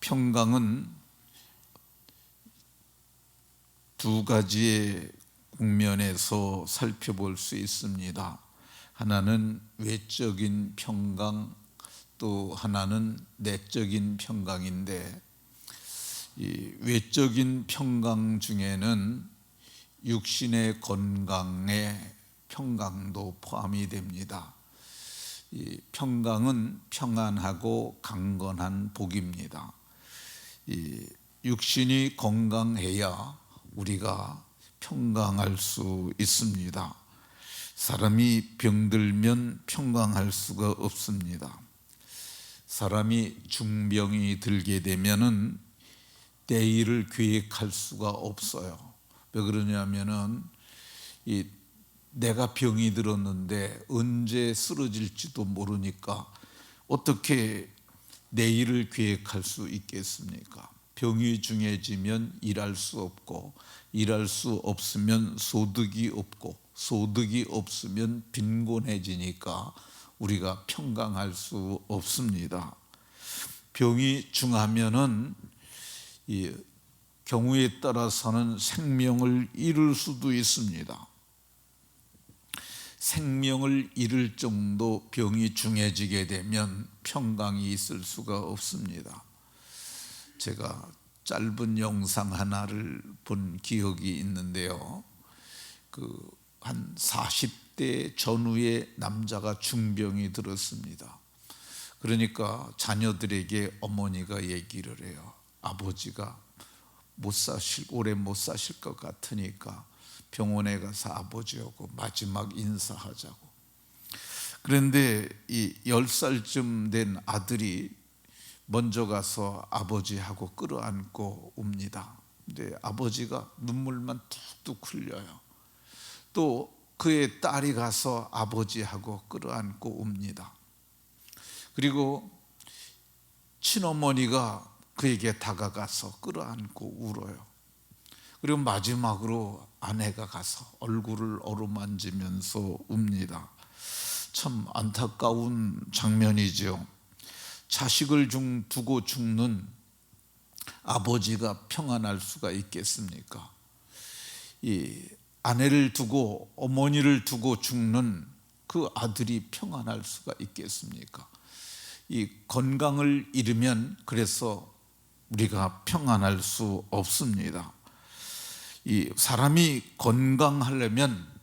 평강은 두 가지의 국면에서 살펴볼 수 있습니다. 하나는 외적인 평강, 또 하나는 내적인 평강인데, 이 외적인 평강 중에는 육신의 건강의 평강도 포함이 됩니다. 이 평강은 평안하고 강건한 복입니다. 이 육신이 건강해야 우리가 평강할 수 있습니다. 사람이 병들면 평강할 수가 없습니다. 사람이 중병이 들게 되면은 내일을 계획할 수가 없어요. 왜 그러냐면은 내가 병이 들었는데 언제 쓰러질지도 모르니까 어떻게 내일을 계획할 수 있겠습니까? 병이 중해지면 일할 수 없고, 일할 수 없으면 소득이 없고, 소득이 없으면 빈곤해지니까 우리가 평강할 수 없습니다. 병이 중하면은 이 경우에 따라서는 생명을 잃을 수도 있습니다. 생명을 잃을 정도 병이 중해지게 되면 평강이 있을 수가 없습니다. 제가 짧은 영상 하나를 본 기억이 있는데요. 한 40대 전후의 남자가 중병이 들었습니다. 그러니까 자녀들에게 어머니가 얘기를 해요. 아버지가 오래 못 사실 것 같으니까 병원에 가서 아버지하고 마지막 인사하자고. 그런데 이 10살쯤 된 아들이 먼저 가서 아버지하고 끌어안고 옵니다. 근데 아버지가 눈물만 뚝뚝 흘려요. 또 그의 딸이 가서 아버지하고 끌어안고 옵니다. 그리고 친어머니가 그에게 다가가서 끌어안고 울어요. 그리고 마지막으로 아내가 가서 얼굴을 어루만지면서 웁니다. 참 안타까운 장면이죠. 자식을 두고 죽는 아버지가 평안할 수가 있겠습니까? 이 아내를 두고, 어머니를 두고 죽는 그 아들이 평안할 수가 있겠습니까? 이 건강을 잃으면 그래서 우리가 평안할 수 없습니다. 이 사람이 건강하려면,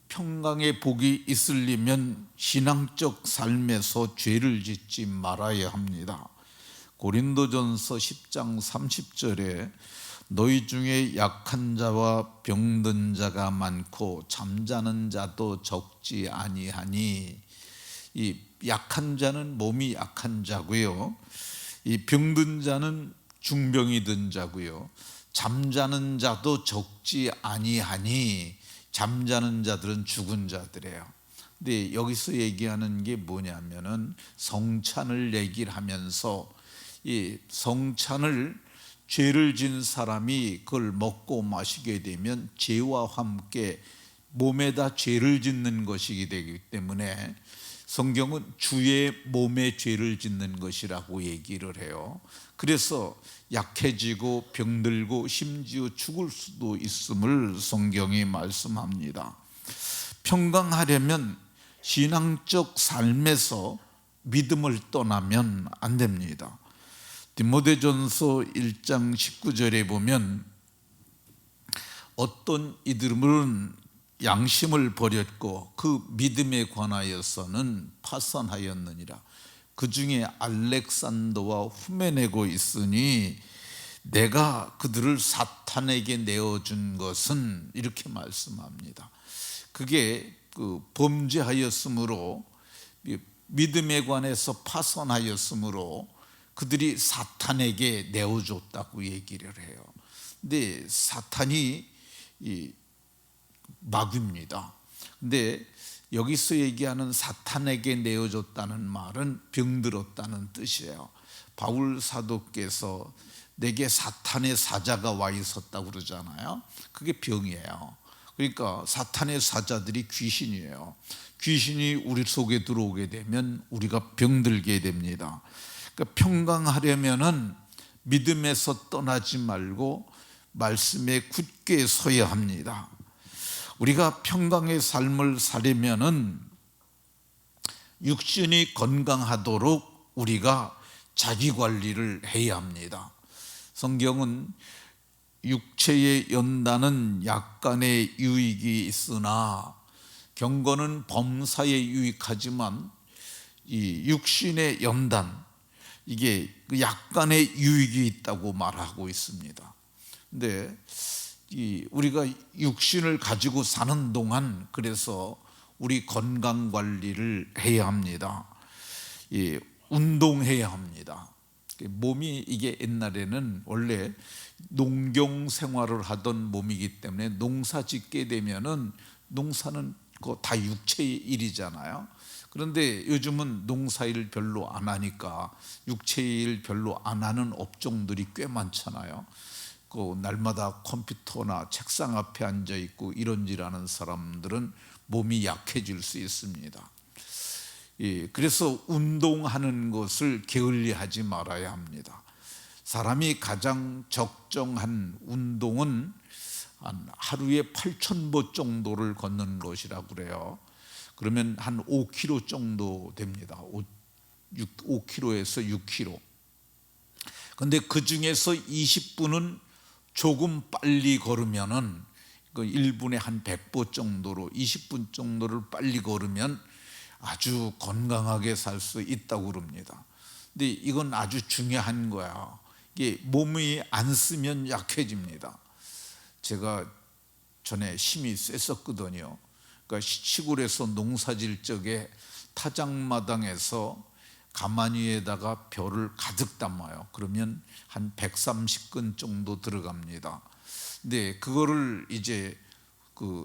평강의 복이 있으려면 신앙적 삶에서 죄를 짓지 말아야 합니다. 고린도전서 10장 30절에 너희 중에 약한 자와 병든 자가 많고 잠자는 자도 적지 아니하니, 이 약한 자는 몸이 약한 자고요, 이 병든 자는 중병이 든 자고요, 잠자는 자도 적지 아니하니, 잠자는 자들은 죽은 자들이에요. 근데 여기서 얘기하는 게 뭐냐면은 성찬을 얘기를 하면서, 이 성찬을 죄를 진 사람이 그걸 먹고 마시게 되면 죄와 함께 몸에다 죄를 짓는 것이기 되기 때문에 성경은 주의 몸에 죄를 짓는 것이라고 얘기를 해요. 그래서 약해지고 병들고 심지어 죽을 수도 있음을 성경이 말씀합니다. 평강하려면 신앙적 삶에서 믿음을 떠나면 안 됩니다. 디모데전서 1장 19절에 보면 어떤 이들은 양심을 버렸고 그 믿음에 관하여서는 파산하였느니라. 그 중에 알렉산더와 후메네고 있으니 내가 그들을 사탄에게 내어준 것은, 이렇게 말씀합니다. 그게 범죄하였으므로, 믿음에 관해서 파산하였으므로 그들이 사탄에게 내어줬다고 얘기를 해요. 근데 사탄이 마귀입니다. 근데 여기서 얘기하는 사탄에게 내어줬다는 말은 병들었다는 뜻이에요. 바울 사도께서 내게 사탄의 사자가 와 있었다고 그러잖아요. 그게 병이에요. 그러니까 사탄의 사자들이 귀신이에요. 귀신이 우리 속에 들어오게 되면 우리가 병들게 됩니다. 그러니까 평강하려면은 믿음에서 떠나지 말고 말씀에 굳게 서야 합니다. 우리가 평강의 삶을 살려면은 육신이 건강하도록 우리가 자기 관리를 해야 합니다. 성경은 육체의 연단은 약간의 유익이 있으나 경건은 범사에 유익하지만 이 육신의 연단, 이게 약간의 유익이 있다고 말하고 있습니다. 근데 우리가 육신을 가지고 사는 동안 그래서 우리 건강 관리를 해야 합니다. 운동해야 합니다. 몸이 이게 옛날에는 원래 농경 생활을 하던 몸이기 때문에 농사 짓게 되면은 농사는 다 육체의 일이잖아요. 그런데 요즘은 농사일 별로 안 하니까 육체의 일 별로 안 하는 업종들이 꽤 많잖아요. 날마다 컴퓨터나 책상 앞에 앉아 있고 이런지라는 사람들은 몸이 약해질 수 있습니다. 그래서 운동하는 것을 게을리하지 말아야 합니다. 사람이 가장 적정한 운동은 하루에 8,000보 정도를 걷는 것이라고 그래요. 그러면 한 5km 정도 됩니다. 5km에서 6km. 근데 그 중에서 20분은 조금 빨리 걸으면은 1분에 한 100보 정도로 20분 정도를 빨리 걸으면 아주 건강하게 살 수 있다고 그럽니다. 근데 이건 아주 중요한 거야. 이게 몸이 안 쓰면 약해집니다. 제가 전에 힘이 셌었거든요. 그러니까 시골에서 농사질 적에 타작마당에서 가마니에다가 벼를 가득 담아요. 그러면 한 130근 정도 들어갑니다. 근데 그거를 이제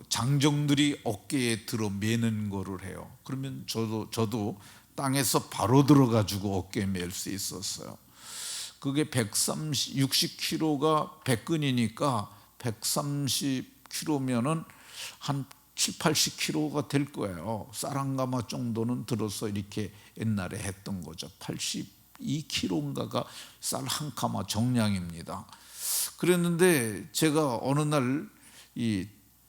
장정들이 어깨에 들어 매는 거를 해요. 그러면 저도 땅에서 바로 들어가지고 어깨에 맬 수 있었어요. 그게 60kg가 100근이니까 130kg면은 한 7, 80kg가 될 거예요. 쌀 한 가마 정도는 들어서 이렇게 옛날에 했던 거죠. 82kg인가가 쌀 한 가마 정량입니다. 그랬는데 제가 어느 날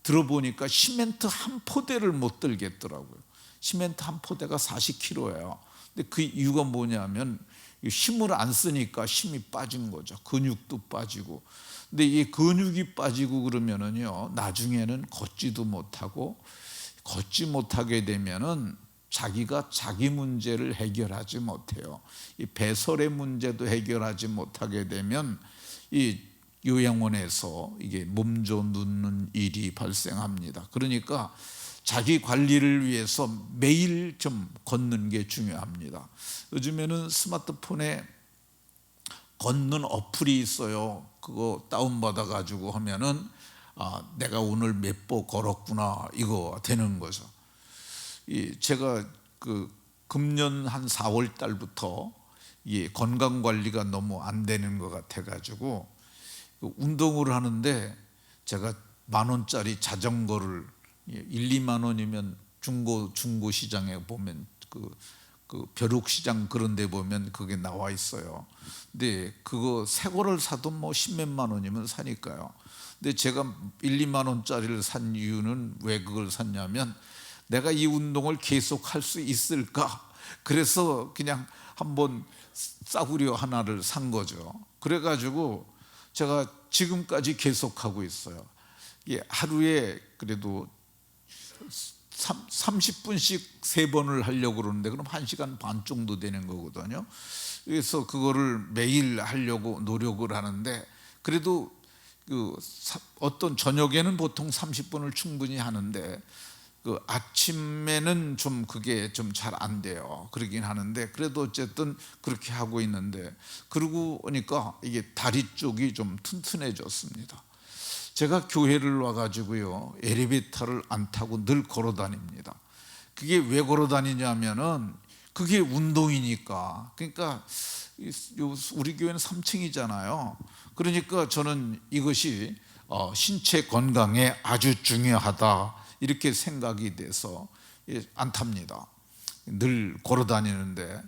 들어보니까 시멘트 한 포대를 못 들겠더라고요. 시멘트 한 포대가 40kg예요. 근데 그 이유가 뭐냐면 힘을 안 쓰니까 힘이 빠진 거죠. 근육도 빠지고. 근데 이 근육이 빠지고 그러면은요, 나중에는 걷지도 못하고, 걷지 못하게 되면은 자기가 자기 문제를 해결하지 못해요. 이 배설의 문제도 해결하지 못하게 되면 이 요양원에서 이게 몸져 눕는 일이 발생합니다. 그러니까 자기 관리를 위해서 매일 좀 걷는 게 중요합니다. 요즘에는 스마트폰에 걷는 어플이 있어요. 그거 다운받아 가지고 하면은 내가 오늘 몇 보 걸었구나, 이거 되는 거죠. 제가 금년 한 4월 달부터 건강 관리가 너무 안 되는 것 같아 가지고 운동을 하는데, 제가 10,000원짜리 자전거를 1, 2만 원이면 중고 시장에 보면 벼룩시장 그런 데 보면 그게 나와 있어요. 근데 그거 새 거를 사도 뭐 10몇만 원이면 사니까요. 근데 제가 1, 2만 원짜리를 산 이유는 왜 그걸 샀냐면, 내가 이 운동을 계속 할 수 있을까? 그래서 그냥 한번 싸구려 하나를 산 거죠. 그래가지고 제가 지금까지 계속하고 있어요. 하루에 그래도 30분씩 3번을 하려고 그러는데, 그럼 1시간 반 정도 되는 거거든요. 그래서 그거를 매일 하려고 노력을 하는데, 그래도 어떤 저녁에는 보통 30분을 충분히 하는데, 아침에는 좀 그게 좀 잘 안 돼요. 그러긴 하는데, 그래도 어쨌든 그렇게 하고 있는데, 그러고 보니까 이게 다리 쪽이 좀 튼튼해졌습니다. 제가 교회를 와가지고요, 엘리베이터를 안 타고 늘 걸어 다닙니다. 그게 왜 걸어 다니냐면은 그게 운동이니까. 그러니까 우리 교회는 3층이잖아요. 그러니까 저는 이것이 신체 건강에 아주 중요하다, 이렇게 생각이 돼서 안 탑니다. 늘 걸어 다니는데,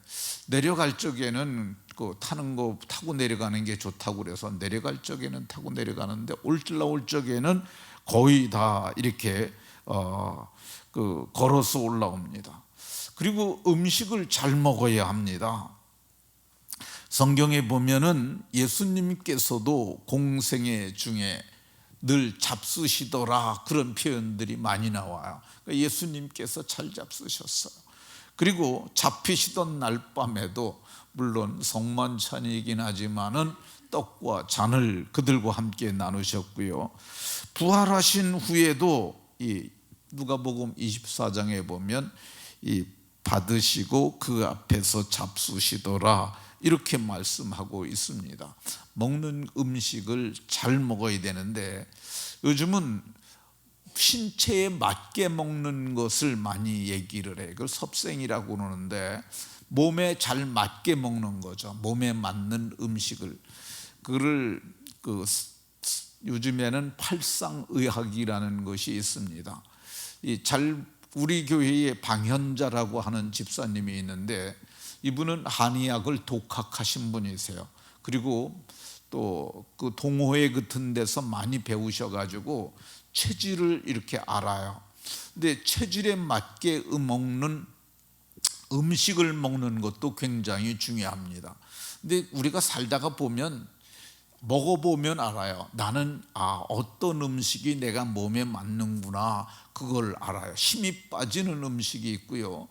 내려갈 적에는 그 타는 거 타고 내려가는 게 좋다고 그래서 내려갈 적에는 타고 내려가는데 올라올 적에는 거의 다 이렇게 걸어서 올라옵니다. 그리고 음식을 잘 먹어야 합니다. 성경에 보면은 예수님께서도 공생애 중에 늘 잡수시더라 그런 표현들이 많이 나와요. 그러니까 예수님께서 잘 잡수셨어요. 그리고 잡히시던 날 밤에도 물론 성만찬이긴 하지만은 떡과 잔을 그들과 함께 나누셨고요. 부활하신 후에도 이 누가복음 24장에 보면 이 받으시고 그 앞에서 잡수시더라 이렇게 말씀하고 있습니다. 먹는 음식을 잘 먹어야 되는데 요즘은 신체에 맞게 먹는 것을 많이 얘기를 해요. 그걸 섭생이라고 그러는데 몸에 잘 맞게 먹는 거죠. 몸에 맞는 음식을. 그를 요즘에는 팔상의학이라는 것이 있습니다. 우리 교회에 방현자라고 하는 집사님이 있는데 이분은 한의학을 독학하신 분이세요. 그리고 또 그 동호회 같은 데서 많이 배우셔가지고 체질을 이렇게 알아요. 근데 체질에 맞게 먹는 음식을 먹는 것도 굉장히 중요합니다. 근데 우리가 살다가 보면 먹어보면 알아요. 나는 어떤 음식이 내가 몸에 맞는구나 그걸 알아요. 힘이 빠지는 음식이 있고요.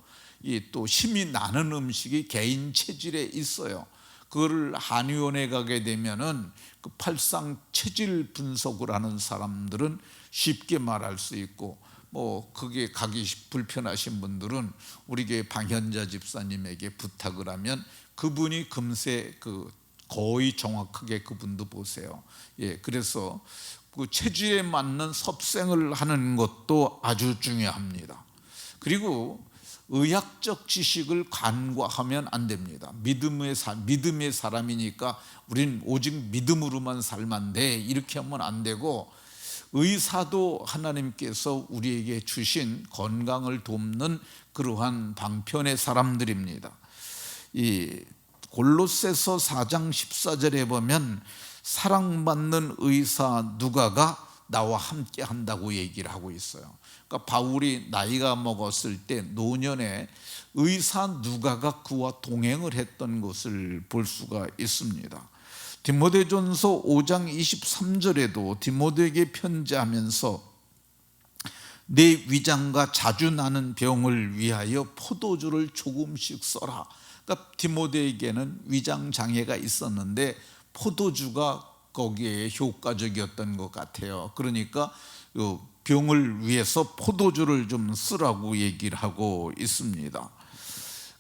또 힘이 나는 음식이 개인 체질에 있어요. 그거를 한의원에 가게 되면은 그 팔상 체질 분석을 하는 사람들은 쉽게 말할 수 있고 그게 가기 불편하신 분들은 우리 교회 방현자 집사님에게 부탁을 하면 그분이 금세 거의 정확하게 그분도 보세요. 그래서 그 체질에 맞는 섭생을 하는 것도 아주 중요합니다. 그리고 의학적 지식을 간과하면 안 됩니다. 믿음의 사람이니까 우린 오직 믿음으로만 살면 돼 이렇게 하면 안 되고 의사도 하나님께서 우리에게 주신 건강을 돕는 그러한 방편의 사람들입니다. 이 골로새서 4장 14절에 보면 사랑받는 의사 누가가 나와 함께 한다고 얘기를 하고 있어요. 그러니까 바울이 나이가 먹었을 때 노년에 의사 누가가 그와 동행을 했던 것을 볼 수가 있습니다. 디모데전서 5장 23절에도 디모데에게 편지하면서 내 위장과 자주 나는 병을 위하여 포도주를 조금씩 써라. 그러니까 디모데에게는 위장 장애가 있었는데 포도주가 거기에 효과적이었던 것 같아요. 그러니까 병을 위해서 포도주를 좀 쓰라고 얘기를 하고 있습니다.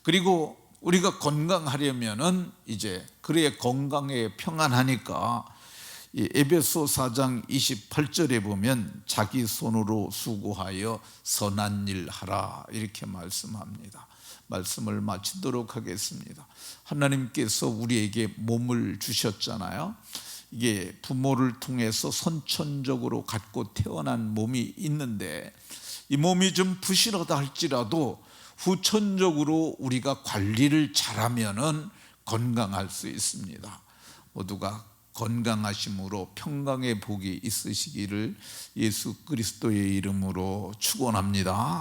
그리고 우리가 건강하려면은 이제 그래야 건강에 평안하니까 에베소 4장 28절에 보면 자기 손으로 수고하여 선한 일 하라 이렇게 말씀합니다. 말씀을 마치도록 하겠습니다. 하나님께서 우리에게 몸을 주셨잖아요. 이게 부모를 통해서 선천적으로 갖고 태어난 몸이 있는데 이 몸이 좀 부실하다 할지라도 후천적으로 우리가 관리를 잘하면은 건강할 수 있습니다. 모두가 건강하심으로 평강의 복이 있으시기를 예수 그리스도의 이름으로 축원합니다.